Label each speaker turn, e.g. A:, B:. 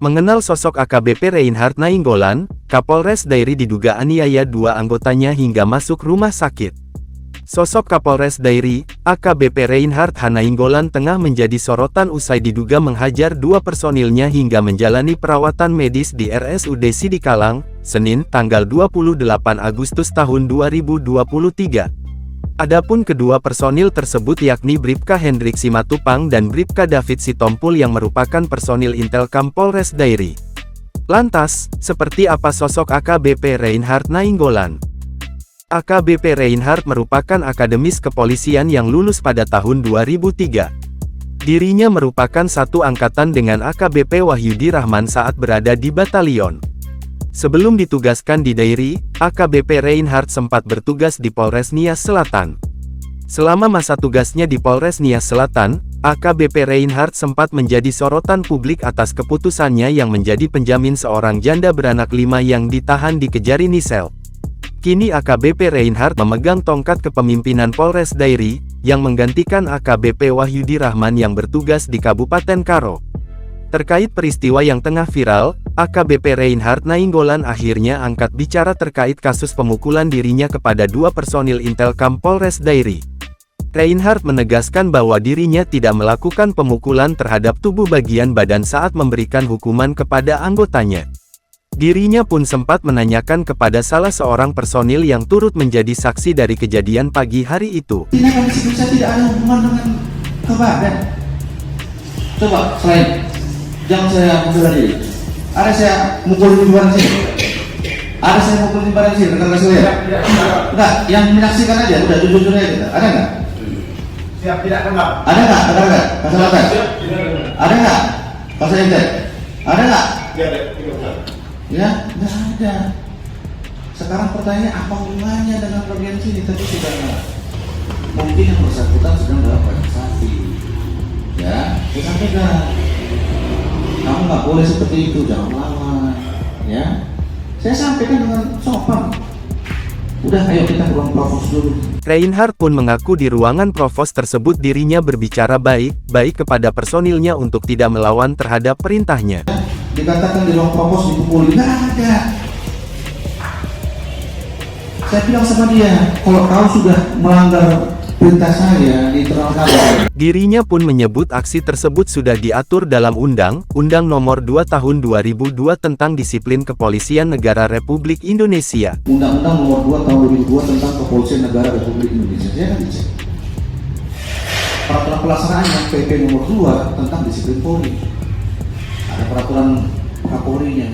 A: Mengenal sosok AKBP Reinhard Nainggolan, Kapolres Dairi diduga aniaya dua anggotanya hingga masuk rumah sakit. Sosok Kapolres Dairi, AKBP Reinhard Nainggolan tengah menjadi sorotan usai diduga menghajar dua personilnya hingga menjalani perawatan medis di RSUD Sidikalang, Senin, tanggal 28 Agustus tahun 2023. Adapun kedua personil tersebut yakni Bribka Hendrik Simatupang dan Bribka David Sitompul yang merupakan personil Intelkam Polres Dairi. Lantas, seperti apa sosok AKBP Reinhard Nainggolan? AKBP Reinhard merupakan akademis kepolisian yang lulus pada tahun 2003. Dirinya merupakan satu angkatan dengan AKBP Wahyudi Rahman saat berada di batalion. Sebelum ditugaskan di Dairi, AKBP Reinhard sempat bertugas di Polres Nias Selatan. Selama masa tugasnya di Polres Nias Selatan, AKBP Reinhard sempat menjadi sorotan publik atas keputusannya yang menjadi penjamin seorang janda beranak 5 yang ditahan di Kejari Nisel. Kini AKBP Reinhard memegang tongkat kepemimpinan Polres Dairi, yang menggantikan AKBP Wahyudi Rahman yang bertugas di Kabupaten Karo. Terkait peristiwa yang tengah viral, AKBP Reinhard Nainggolan akhirnya angkat bicara terkait kasus pemukulan dirinya kepada dua personil Intelkam Polres Dairi. Reinhard menegaskan bahwa dirinya tidak melakukan pemukulan terhadap tubuh bagian badan saat memberikan hukuman kepada anggotanya. Dirinya pun sempat menanyakan kepada salah seorang personil yang turut menjadi saksi dari kejadian pagi hari itu.
B: Tindakan saya tidak ada hubungan dengan kebadan. Coba selain jangan saya mukul lagi. Ada saya mukul di barang sini. Ada saya mukul di barang sini. Rekan saya. Enggak, yang menyaksikan aja. Udah jujur aja kita. Ada nggak?
C: Siap tidak kenal.
B: Ada nggak? Ada nggak? Pasal apa? Ada nggak? Pasal intek? Ada nggak? Ya, nggak ada. Sekarang pertanyaannya apa hubungannya dengan bagian sini? Tapi sudah mungkin yang bersangkutan sedang dalam transaksi. Ya, saya sampaikan. Kamu nggak boleh seperti itu, jangan melawan, ya. Saya sampaikan dengan sopan. Udah, ayo kita ke ruang provos dulu.
A: Reinhard pun mengaku di ruangan provos tersebut dirinya berbicara baik kepada personilnya untuk tidak melawan terhadap perintahnya.
B: Dikatakan di ruang provos dipukuli, nggak ada. Saya bilang sama dia, kalau kau sudah melanggar perintah saya di internal kami.
A: Dirinya pun menyebut aksi tersebut sudah diatur dalam Undang-Undang Nomor 2 Tahun 2002 tentang Disiplin Kepolisian Negara Republik Indonesia.
B: Undang-Undang Nomor 2 Tahun 2002 tentang Kepolisian Negara Republik Indonesia. Saya kan dicek. Peraturan pelaksanaannya PP Nomor 2 tentang Disiplin Polri. Ada peraturan Kapolrinya.